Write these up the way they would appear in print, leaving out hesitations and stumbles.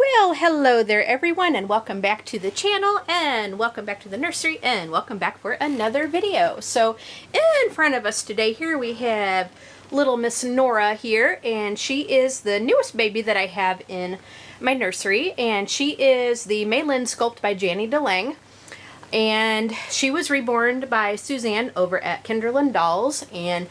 Well, hello there everyone, and welcome back to the channel, and welcome back to the nursery, and welcome back for another video. So in front of us today here we have little Miss Nora here, and she is the newest baby that I have in my nursery, and she is the Madeline sculpt by Janny DeLang, and she was reborn by Suzanne over at Kinderland Dolls, and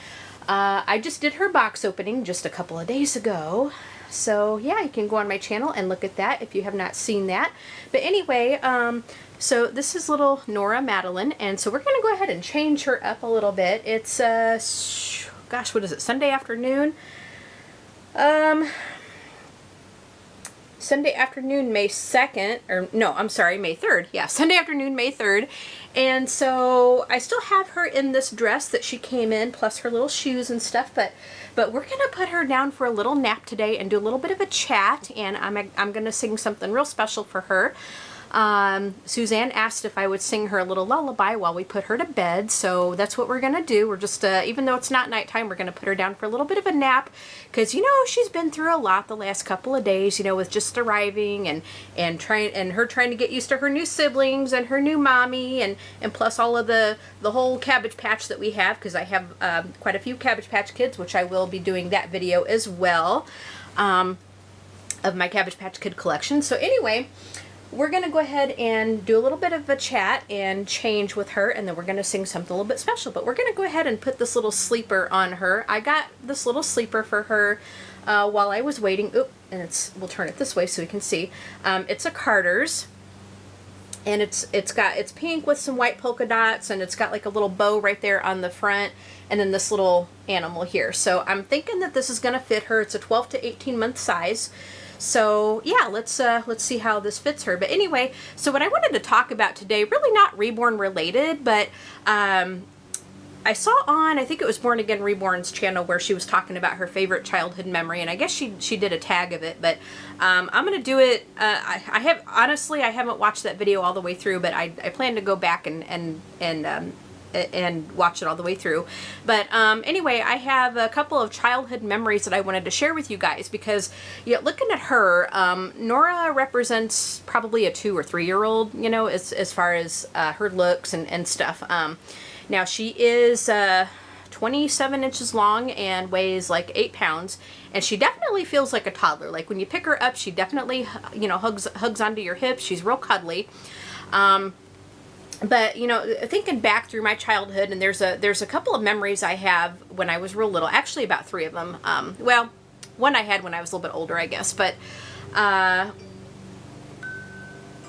I just did her box opening just a couple of days ago. So yeah, you can go on my channel and look at that if you have not seen that. But anyway, so this is little Nora Madeline, and so we're going to go ahead and change her up a little bit. It's, gosh, what is it, Sunday afternoon? Sunday afternoon, May 2nd, or no, I'm sorry, May 3rd. Yeah, Sunday afternoon, May 3rd. And so I still have her in this dress that she came in, plus her little shoes and stuff, but we're going to put her down for a little nap today and do a little bit of a chat, and I'm going to sing something real special for her. Suzanne asked if I would sing her a little lullaby while we put her to bed, so that's what we're going to do. We're just, even though it's not nighttime, we're going to put her down for a little bit of a nap, because, you know, she's been through a lot the last couple of days, you know, with just arriving and her trying to get used to her new siblings and her new mommy, and plus all of the whole Cabbage Patch that we have, because I have quite a few Cabbage Patch Kids, which I will be doing that video as well, of my Cabbage Patch Kid collection. So anyway, we're going to go ahead and do a little bit of a chat and change with her, and then we're going to sing something a little bit special. But we're going to go ahead and put this little sleeper on her. I got this little sleeper for her while I was waiting. Oop, and we'll turn it this way so we can see. It's a Carter's, and it's pink with some white polka dots, and it's got like a little bow right there on the front, and then this little animal here. So I'm thinking that this is going to fit her. It's a 12 to 18 month size. So yeah, let's see how this fits her. But anyway, so what I wanted to talk about today, really not reborn related, but I saw on, I think it was Born Again Reborn's channel, where she was talking about her favorite childhood memory, and I guess she did a tag of it, but I'm gonna do it. Honestly, I haven't watched that video all the way through, but I plan to go back and watch it all the way through. But anyway, I have a couple of childhood memories that I wanted to share with you guys, because yeah, looking at her, Nora represents probably a 2 or 3 year old, you know, as far as her looks and stuff. Now she is 27 inches long and weighs like 8 pounds, and she definitely feels like a toddler. Like when you pick her up, she definitely, you know, hugs onto your hips. She's real cuddly. But, you know, thinking back through my childhood, and there's a couple of memories I have when I was real little. Actually, about 3 of them. Well, one I had when I was a little bit older, I guess. But,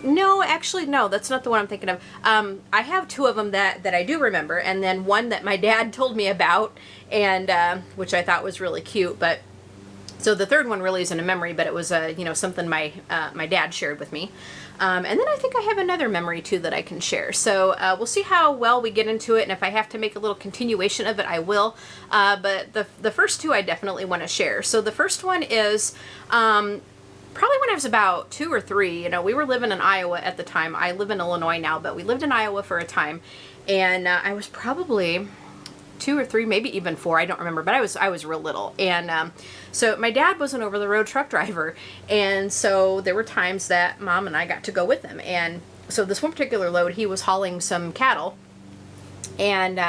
no, actually, no, that's not the one I'm thinking of. I have 2 of them that I do remember, and then one that my dad told me about, and which I thought was really cute. But so the third one really isn't a memory, but it was you know, something my dad shared with me. And then I think I have another memory too that I can share. So we'll see how well we get into it, and if I have to make a little continuation of it, I will. But the first 2 I definitely want to share. So the first one is probably when I was about 2 or 3. You know, we were living in Iowa at the time. I live in Illinois now, but we lived in Iowa for a time, and I was probably 2 or 3, maybe even 4, I don't remember, but I was real little. And so my dad was an over-the-road truck driver, and so there were times that Mom and I got to go with him. And so this one particular load, he was hauling some cattle, and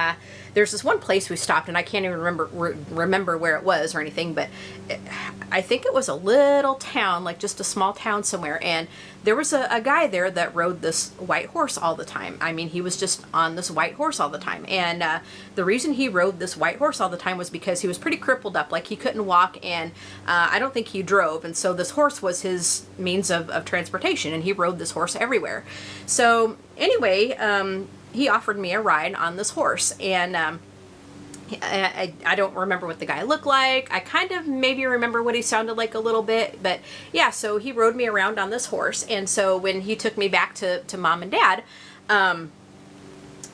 there's this one place we stopped, and I can't even remember where it was or anything, but I think it was a little town, like just a small town somewhere, and there was a guy there that rode this white horse all the time. I mean, he was just on this white horse all the time, and the reason he rode this white horse all the time was because he was pretty crippled up, like he couldn't walk, and I don't think he drove, and so this horse was his means of transportation, and he rode this horse everywhere. So anyway, he offered me a ride on this horse, and I don't remember what the guy looked like. I kind of maybe remember what he sounded like a little bit, but yeah, so he rode me around on this horse. And so when he took me back to Mom and Dad,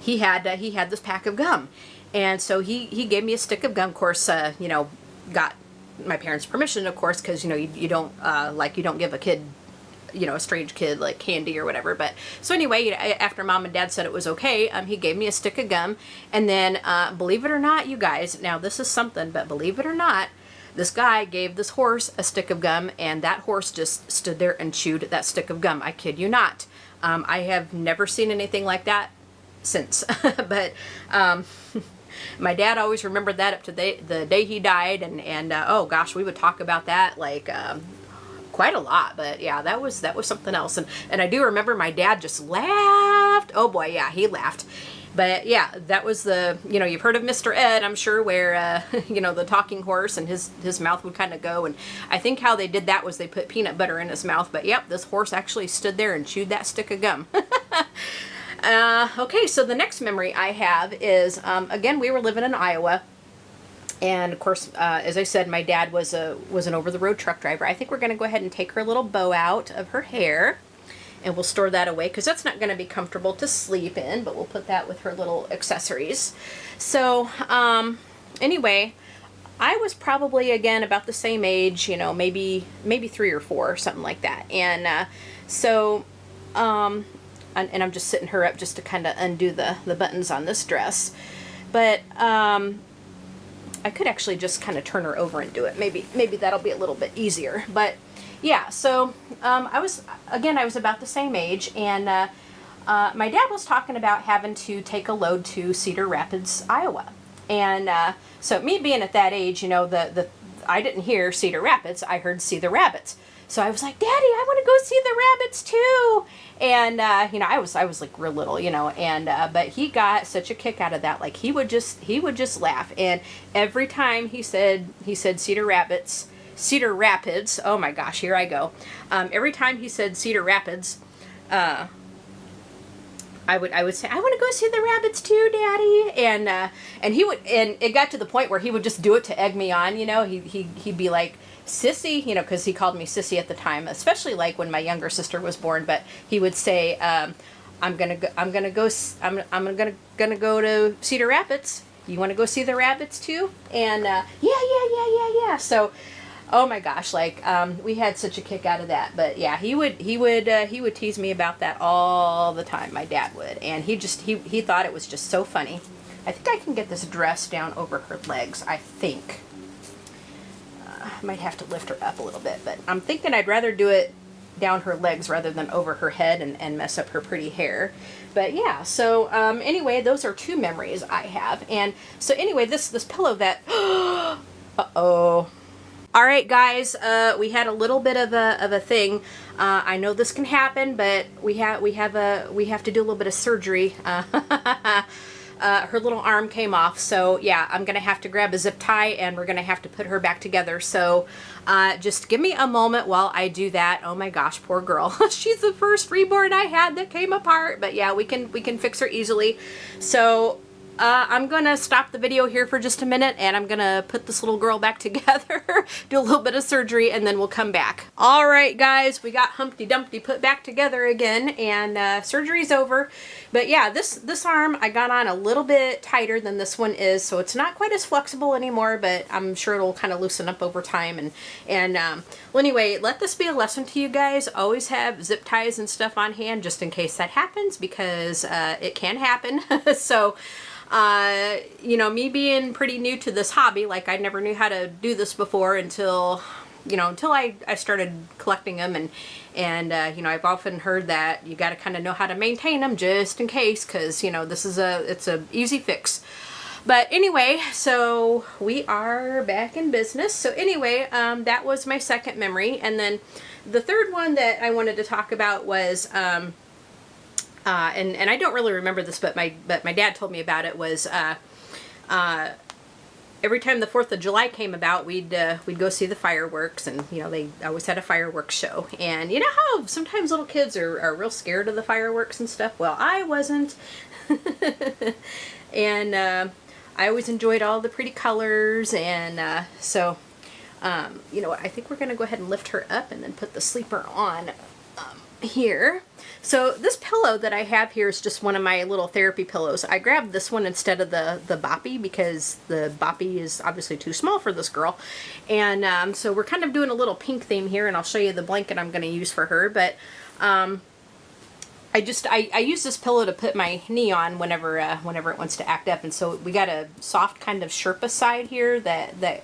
he had this pack of gum, and so he gave me a stick of gum. Of course, you know, got my parents' permission, of course, because you know you don't give a kid, you know, a strange kid like candy or whatever. But so anyway, after Mom and Dad said it was okay, he gave me a stick of gum, and then believe it or not, you guys, now this is something, but believe it or not, this guy gave this horse a stick of gum, and that horse just stood there and chewed that stick of gum. I kid you not. I have never seen anything like that since. But my dad always remembered that up to the day he died, and oh gosh, we would talk about that like quite a lot. But yeah, that was something else. And I do remember my dad just laughed. Oh boy, yeah, he laughed. But yeah, that was the, you know, you've heard of Mr. Ed, I'm sure, where, you know, the talking horse, and his mouth would kind of go. And I think how they did that was they put peanut butter in his mouth. But yep, this horse actually stood there and chewed that stick of gum. Okay, so the next memory I have is, again, we were living in Iowa. And of course, as I said, my dad was an over-the-road truck driver. I think we're going to go ahead and take her little bow out of her hair. And we'll store that away because that's not going to be comfortable to sleep in, but we'll put that with her little accessories. So anyway, I was probably, again, about the same age, you know, maybe 3 or 4 or something like that. And and I'm just sitting her up just to kind of undo the buttons on this dress. But I could actually just kind of turn her over and do it. Maybe that'll be a little bit easier. But yeah, so I was about the same age, and my dad was talking about having to take a load to Cedar Rapids, Iowa. And so me being at that age, you know, I didn't hear Cedar Rapids, I heard see the rabbits. So I was like, Daddy, I want to go see the rabbits too. And you know, I was like real little, you know, and but he got such a kick out of that. Like he would just laugh, and every time he said Cedar Rapids, oh my gosh, here I go. Every time he said Cedar Rapids, I would say, I want to go see the rabbits too, Daddy. And he would, and it got to the point where he would just do it to egg me on, you know. He'd be like, Sissy, you know, because he called me Sissy at the time, especially like when my younger sister was born. But he would say, I'm gonna go to Cedar Rapids. You want to go see the rabbits too? And yeah. So, oh my gosh, like we had such a kick out of that. But yeah, he would tease me about that all the time. My dad would, and he thought it was just so funny. I think I can get this dress down over her legs. I think. I might have to lift her up a little bit, but I'm thinking I'd rather do it down her legs rather than over her head and mess up her pretty hair. But yeah, so anyway, those are 2 memories I have. And so anyway, this pillow that uh-oh. All right, guys, we had a little bit of a thing. I know this can happen, but we have to do a little bit of surgery. Her little arm came off, so yeah, I'm gonna have to grab a zip tie and we're gonna have to put her back together. So just give me a moment while I do that. Oh my gosh, poor girl. She's the first reborn I had that came apart, but yeah, we can fix her easily. So I'm gonna stop the video here for just a minute, and I'm gonna put this little girl back together, do a little bit of surgery, and then we'll come back. All right, guys, we got Humpty Dumpty put back together again, and surgery's over. But yeah, this arm I got on a little bit tighter than this one is, so it's not quite as flexible anymore, but I'm sure it'll kind of loosen up over time. Well, anyway, let this be a lesson to you guys. Always have zip ties and stuff on hand just in case that happens, because it can happen. So you know, me being pretty new to this hobby, like I never knew how to do this before until I started collecting them, and you know, I've often heard that you got to kind of know how to maintain them just in case, because you know, it's a easy fix. But anyway, so we are back in business. So anyway, that was my second memory, and then the third one that I wanted to talk about was and I don't really remember this, but my dad told me about it, was every time the 4th of July came about, we'd go see the fireworks, and you know, they always had a fireworks show. And you know how sometimes little kids are real scared of the fireworks and stuff? Well, I wasn't. And I always enjoyed all the pretty colors, and so you know what, I think we're gonna go ahead and lift her up and then put the sleeper on here. So this pillow that I have here is just one of my little therapy pillows. I grabbed this one instead of the boppy, because the boppy is obviously too small for this girl. And so we're kind of doing a little pink theme here, and I'll show you the blanket I'm going to use for her. But I use this pillow to put my knee on whenever it wants to act up. And so we got a soft kind of Sherpa side here that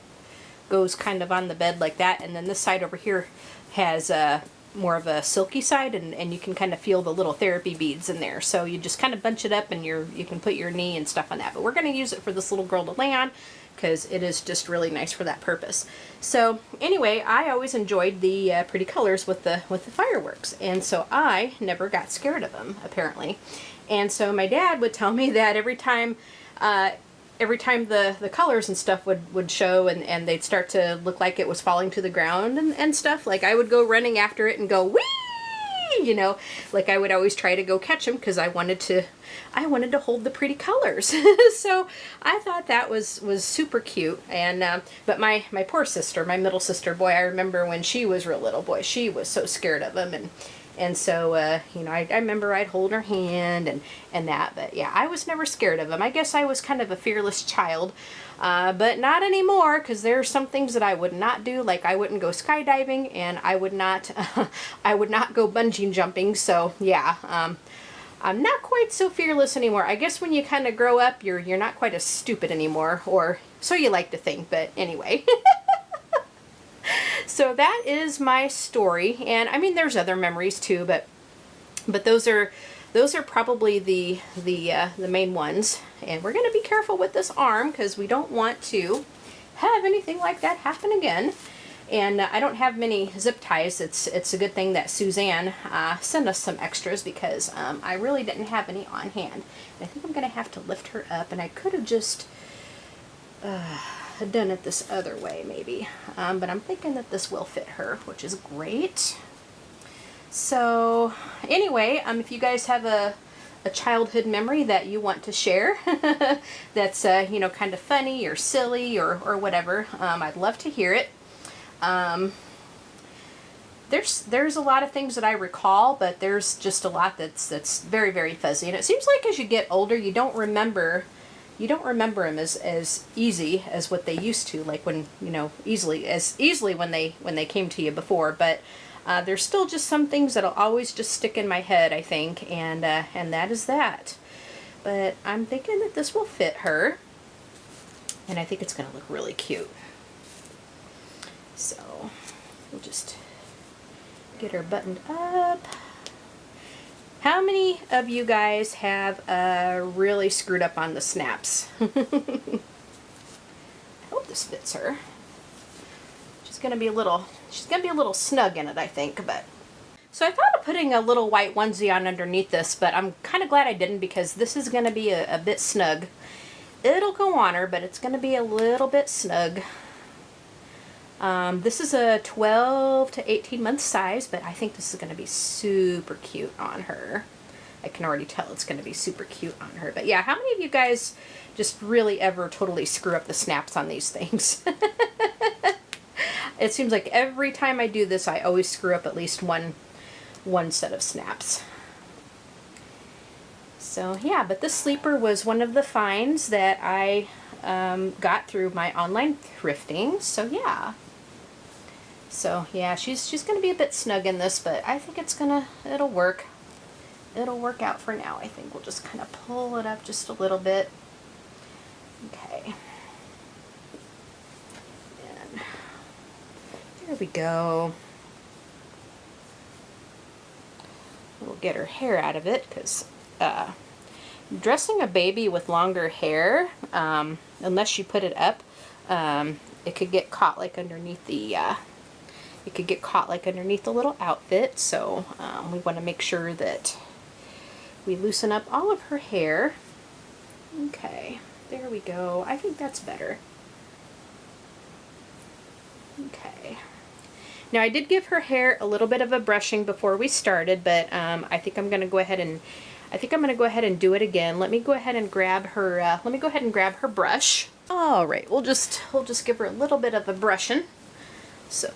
goes kind of on the bed like that, and then this side over here has more of a silky side, and you can kind of feel the little therapy beads in there. So you just kind of bunch it up, and you can put your knee and stuff on that. But we're going to use it for this little girl to lay on, because it is just really nice for that purpose. So anyway, I always enjoyed the pretty colors with the fireworks, and so I never got scared of them, apparently. And so my dad would tell me that every time the colors and stuff would show, and they'd start to look like it was falling to the ground and stuff, like I would go running after it and go, whee! You know, like I would always try to go catch them, because I wanted to hold the pretty colors. So I thought that was super cute. And but my poor sister, my middle sister, boy, I remember when she was real little, boy, she was so scared of them. And so, you know, I remember I'd hold her hand and that, but yeah, I was never scared of them. I guess I was kind of a fearless child, but not anymore, because there are some things that I would not do, like I wouldn't go skydiving, and I would not go bungee jumping. So yeah, I'm not quite so fearless anymore. I guess when you kind of grow up, you're not quite as stupid anymore, or so you like to think, but anyway. So that is my story, and I mean there's other memories too, but those are probably the main ones. And we're going to be careful with this arm, because we don't want to have anything like that happen again. And I don't have many zip ties. It's a good thing that Suzanne sent us some extras, because I really didn't have any on hand. And I think I'm going to have to lift her up, and I could have just done it this other way maybe, but I'm thinking that this will fit her, which is great. So anyway, if you guys have a childhood memory that you want to share that's you know, kind of funny or silly or whatever, I'd love to hear it. There's a lot of things that I recall, but there's just a lot that's very, very fuzzy, and it seems like as you get older you don't remember them as easy as what they used to, like when, you know, as easily when they came to you before. But there's still just some things that'll always just stick in my head, I think, and that is that. But I'm thinking that this will fit her, and I think it's going to look really cute. So we'll just get her buttoned up. How many of you guys have really screwed up on the snaps? I hope this fits her. She's gonna be a little snug in it, I think. But so I thought of putting a little white onesie on underneath this, but I'm kind of glad I didn't, because this is gonna be a bit snug. It'll go on her, but it's gonna be a little bit snug. This is a 12 to 18 month size, but I think this is going to be super cute on her. I can already tell it's going to be super cute on her. But yeah, how many of you guys just really ever totally screw up the snaps on these things? It seems like every time I do this, I always screw up at least one set of snaps. So yeah, but this sleeper was one of the finds that I got through my online thrifting. So yeah. So yeah, she's going to be a bit snug in this, but I think it'll work. It'll work out for now. I think we'll just kind of pull it up just a little bit. Okay. And there we go. We'll get her hair out of it, because dressing a baby with longer hair, unless you put it up, it could get caught like underneath the little outfit. So we want to make sure that we loosen up all of her hair. Okay, there we go. I think that's better. Okay. Now I did give her hair a little bit of a brushing before we started, but I think I'm going to go ahead and do it again. Let me go ahead and grab her brush. All right, we'll just give her a little bit of a brushing. So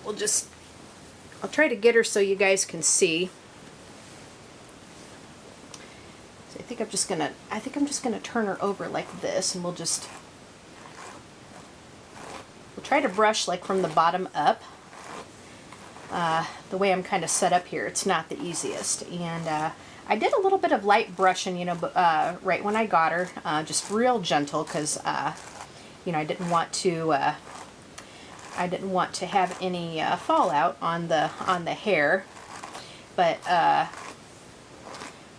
I'll try to get her so you guys can see. So I think I'm just gonna turn her over like this, and we'll try to brush like from the bottom up. The way I'm kind of set up here, it's not the easiest, and I did a little bit of light brushing, you know, right when I got her, just real gentle, because you know, I didn't want to I didn't want to have any fallout on the hair. But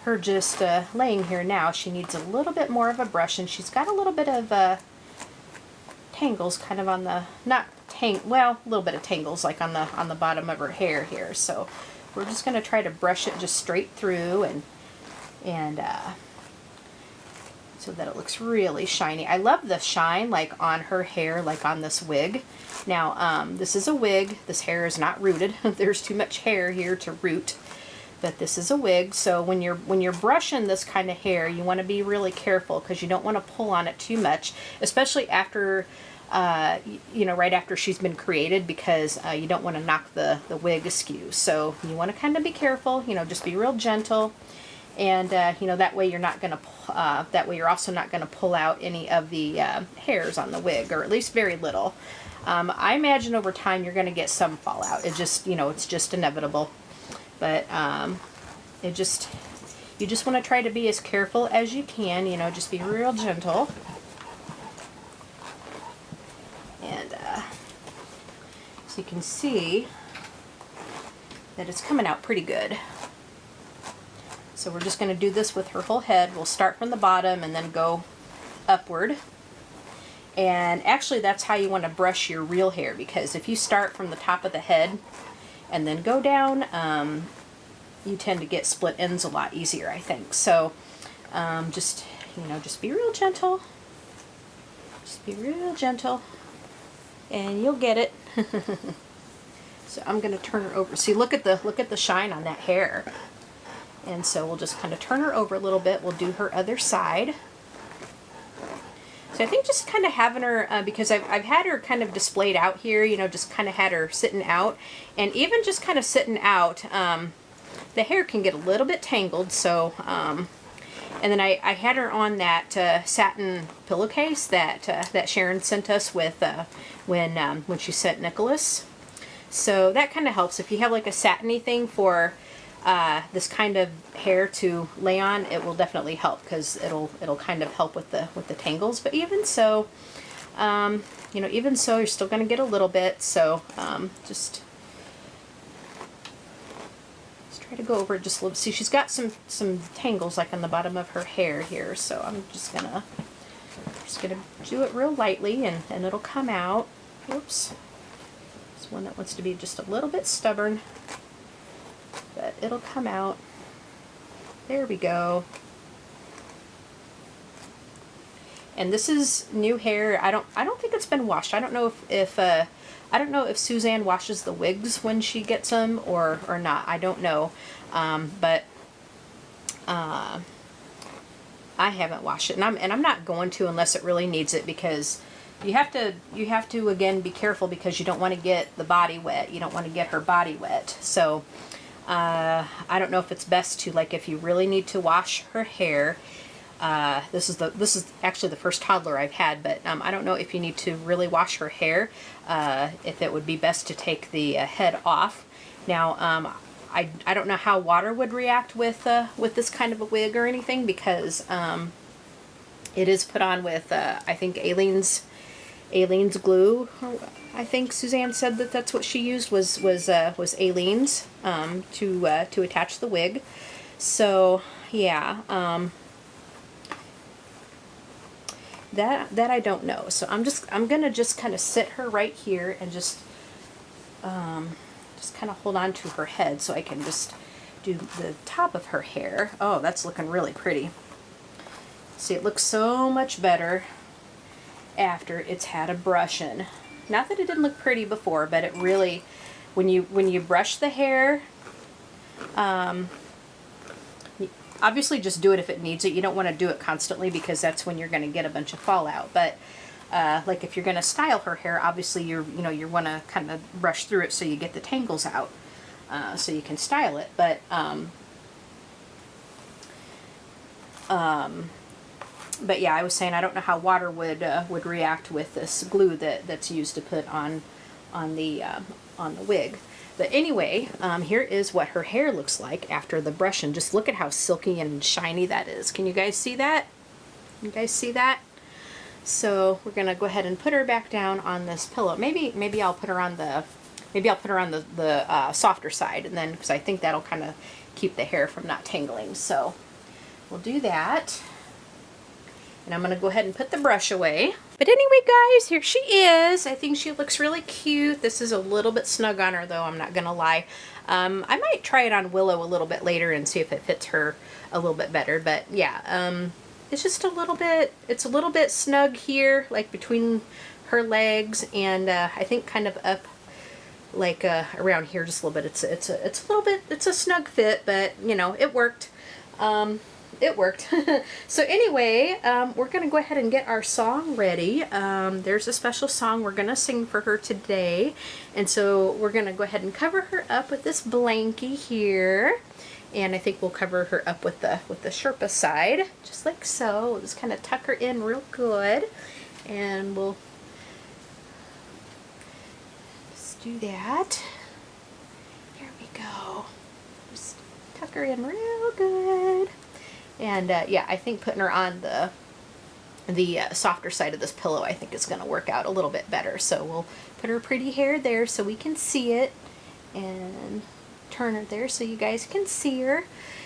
her just laying here now, she needs a little bit more of a brush, and she's got a little bit of tangles kind of on the, well, a little bit of tangles like on the bottom of her hair here. So we're just going to try to brush it just straight through and so that it looks really shiny. I love the shine like on her hair, like on this wig. Now this is a wig. This hair is not rooted. There's too much hair here to root. But this is a wig, so when you're brushing this kind of hair, you want to be really careful because you don't want to pull on it too much, especially after, you know, right after she's been created, because you don't want to knock the wig askew. So you want to kind of be careful, you know, just be real gentle, and you know, that way you're not going to, that way you're also not going to pull out any of the hairs on the wig, or at least very little. I imagine over time you're going to get some fallout. It just, you know, it's just inevitable. But you just want to try to be as careful as you can, you know, just be real gentle. And so you can see that it's coming out pretty good. So we're just going to do this with her whole head. We'll start from the bottom and then go upward. And actually that's how you want to brush your real hair, because if you start from the top of the head and then go down, you tend to get split ends a lot easier, I think. So just, you know, just be real gentle. Just be real gentle, and you'll get it. So I'm going to turn her over. See, look at the shine on that hair. And so we'll just kind of turn her over a little bit. We'll do her other side. So I think just kind of having her, because I've had her kind of displayed out here, you know, just kind of had her sitting out. And even just kind of sitting out, the hair can get a little bit tangled. So, and then I had her on that satin pillowcase that Sharon sent us with when she sent Nicholas. So that kind of helps. If you have like a satiny thing for this kind of hair to lay on, it will definitely help, because it'll kind of help with the tangles. But even so, you know, even so, you're still going to get a little bit. So just try to go over it just a little. See, she's got some tangles like on the bottom of her hair here. So I'm just gonna do it real lightly, and it'll come out. Oops, it's one that wants to be just a little bit stubborn. But it'll come out. There we go. And this is new hair. I don't think it's been washed. I don't know if I don't know if Suzanne washes the wigs when she gets them or not. I don't know. But I haven't washed it, and I'm not going to unless it really needs it, because you have to again be careful, because you don't want to get the body wet. You don't want to get her body wet. So I don't know if it's best to, like, if you really need to wash her hair. This is actually the first toddler I've had, but I don't know if you need to really wash her hair. If it would be best to take the head off. Now I don't know how water would react with this kind of a wig or anything, because it is put on with I think Aleene's glue. I think Suzanne said that's what she used was Aleene's to attach the wig. So yeah, that I don't know. So I'm gonna just kind of sit her right here and just kind of hold on to her head so I can just do the top of her hair. Oh, that's looking really pretty. See, it looks so much better after it's had a brush in. Not that it didn't look pretty before, but it really, when you brush the hair, obviously just do it if it needs it. You don't want to do it constantly, because that's when you're going to get a bunch of fallout. But like if you're going to style her hair, obviously you want to kind of brush through it so you get the tangles out, so you can style it. But yeah, I was saying I don't know how water would react with this glue that's used to put on the wig. But anyway, here is what her hair looks like after the brush, and just look at how silky and shiny that is. Can you guys see that? You guys see that? So we're gonna go ahead and put her back down on this pillow. Maybe I'll put her on the softer side, and then because I think that'll kind of keep the hair from not tangling. So we'll do that. And I'm going to go ahead and put the brush away. But anyway, guys, here she is. I think she looks really cute. This is a little bit snug on her, though, I'm not going to lie. I might try it on Willow a little bit later and see if it fits her a little bit better. But yeah, it's just a little bit snug here, like between her legs, and I think kind of up like around here just a little bit. It's a snug fit, but you know, it worked. It worked. So anyway, we're going to go ahead and get our song ready. There's a special song we're going to sing for her today. And so we're going to go ahead and cover her up with this blankie here. And I think we'll cover her up with the Sherpa side, just like so. We'll just kind of tuck her in real good. And we'll just do that. There we go. Just tuck her in real good. And yeah, I think putting her on the softer side of this pillow, I think is going to work out a little bit better. So we'll put her pretty hair there so we can see it, and turn her there so you guys can see her.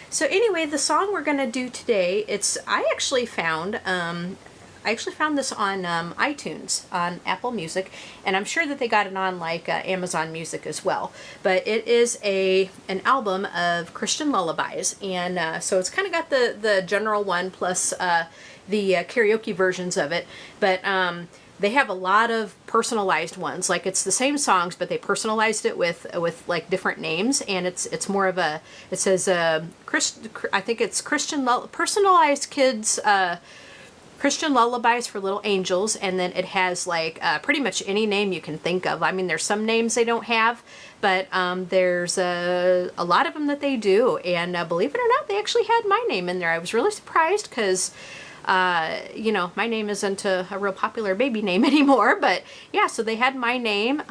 So anyway, the song we're going to do today, I actually found this on iTunes, on Apple Music, and I'm sure that they got it on like Amazon Music as well. But it is an album of Christian lullabies, and so it's kind of got the general one plus the karaoke versions of it. But they have a lot of personalized ones. Like it's the same songs, but they personalized it with like different names, and it's more of a, it says I think it's personalized kids. Christian lullabies for little angels, and then it has like pretty much any name you can think of. I mean, there's some names they don't have, but there's a lot of them that they do, and believe it or not, they actually had my name in there. I was really surprised because you know, my name isn't a real popular baby name anymore, but yeah, so they had my name,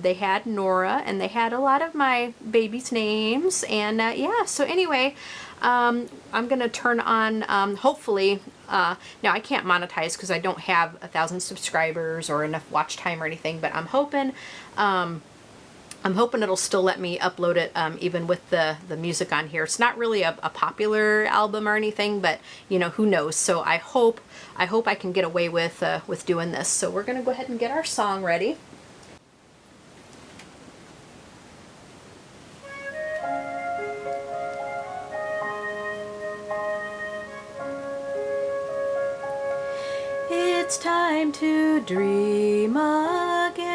they had Nora, and they had a lot of my babies' names, and yeah, so anyway, I'm gonna turn on, hopefully, now I can't monetize because I don't have 1,000 subscribers or enough watch time or anything, but I'm hoping it'll still let me upload it, even with the music on here. It's not really a popular album or anything, but you know, who knows? So I hope I can get away with doing this. So we're gonna go ahead and get our song ready. It's time to dream again,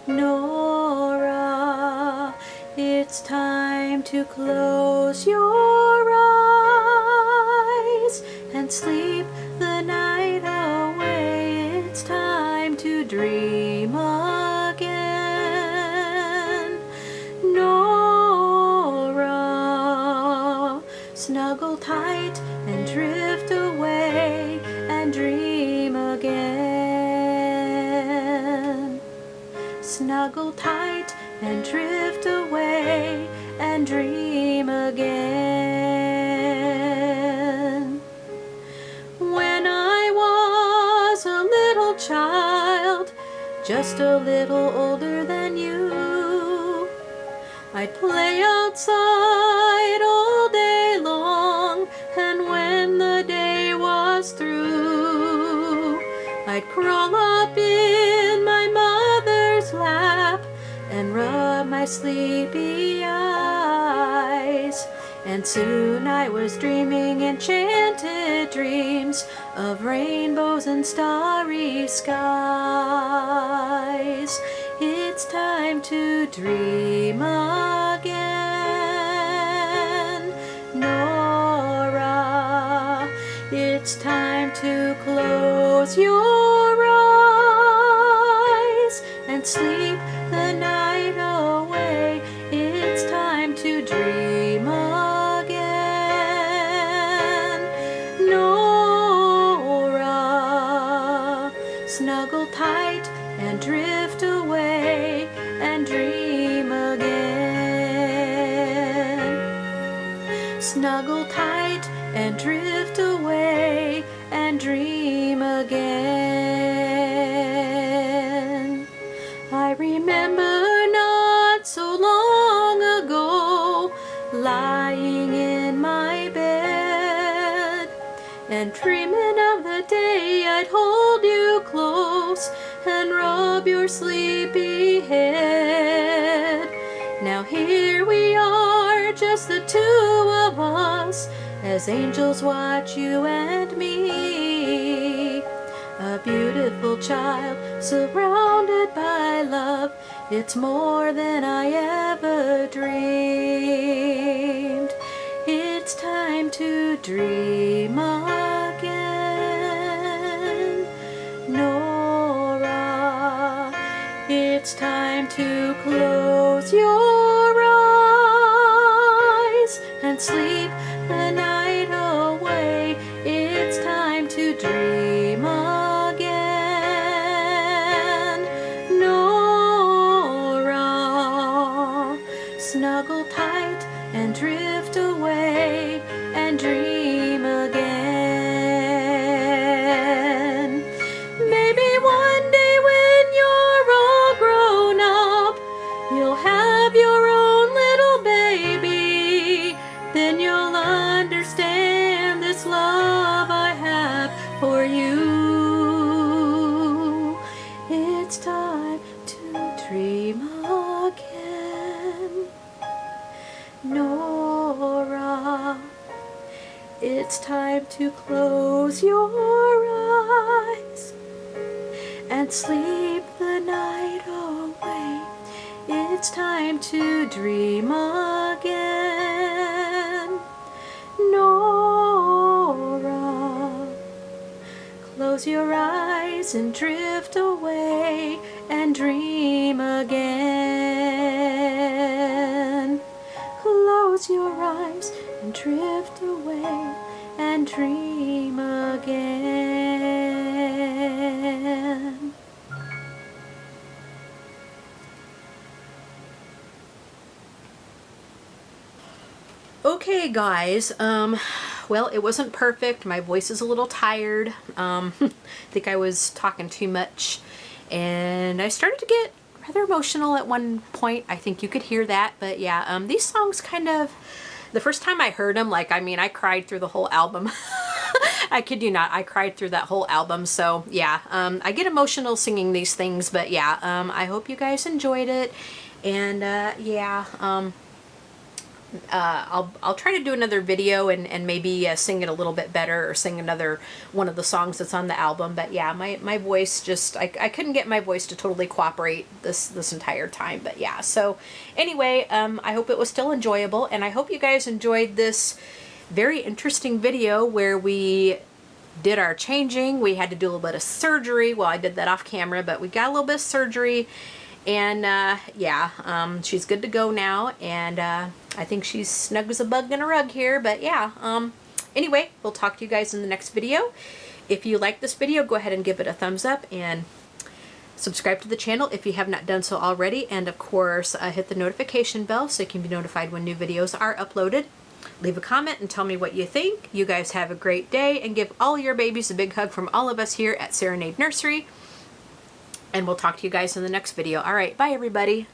Nora. It's time to close your eyes and sleep the night away. It's time to dream again, Nora. Snuggle tight and drift away and dream again. Snuggle tight and drift away and dream again. When I was a little child, just a little older than you, I'd play outside all day long, and when the day was through, I'd crawl up in my mother's lap and rub my sleepy eyes. And soon I was dreaming enchanted dreams of rainbows and starry skies. It's time to dream again, Nora. It's time to close your eyes and sleep the night away. It's time to dream again, Nora. Snuggle tight and drift away and dream again. Snuggle tight and drift away and dream again. I remember not so long ago, lying in my bed and dreaming of the day I'd hold you close and rub your sleepy head. Now here we are, just the two of us, as angels watch you and me. A beautiful child surrounded by love, it's more than I ever dreamed. It's time to dream again, Nora. It's time to close your eyes and sleep the night away. It's time to dream again, Nora. Snuggle tight and drift away and dream again. Maybe one day when you're all grown up, you'll have your own little baby. Then you'll understand this love I have for you. It's time to dream again, Nora. It's time to close your eyes and sleep the night away. It's time to dream again, Nora. Close your eyes and drift away and dream again. Close your eyes and drift away and dream again. Okay guys, well, it wasn't perfect. My voice is a little tired. I think I was talking too much and I started to get rather emotional at one point. I think you could hear that, but yeah, these songs kind of, the first time I heard them, like, I mean, I cried through the whole album. I kid you not, I cried through that whole album. So yeah, I get emotional singing these things, but yeah, I hope you guys enjoyed it. And yeah, I'll try to do another video and maybe sing it a little bit better, or sing another one of the songs that's on the album. But yeah, my voice just, I couldn't get my voice to totally cooperate this entire time. But yeah, so anyway, I hope it was still enjoyable, and I hope you guys enjoyed this very interesting video where we did our changing. We had to do a little bit of surgery. Well, I did that off camera, but we got a little bit of surgery. And yeah, she's good to go now, and I think she's snug as a bug in a rug here. But yeah, anyway, we'll talk to you guys in the next video. If you like this video, go ahead and give it a thumbs up and subscribe to the channel if you have not done so already. And of course, hit the notification bell so you can be notified when new videos are uploaded. Leave a comment and tell me what you think. You guys have a great day, and give all your babies a big hug from all of us here at Serenade Nursery. And we'll talk to you guys in the next video. All right, bye everybody.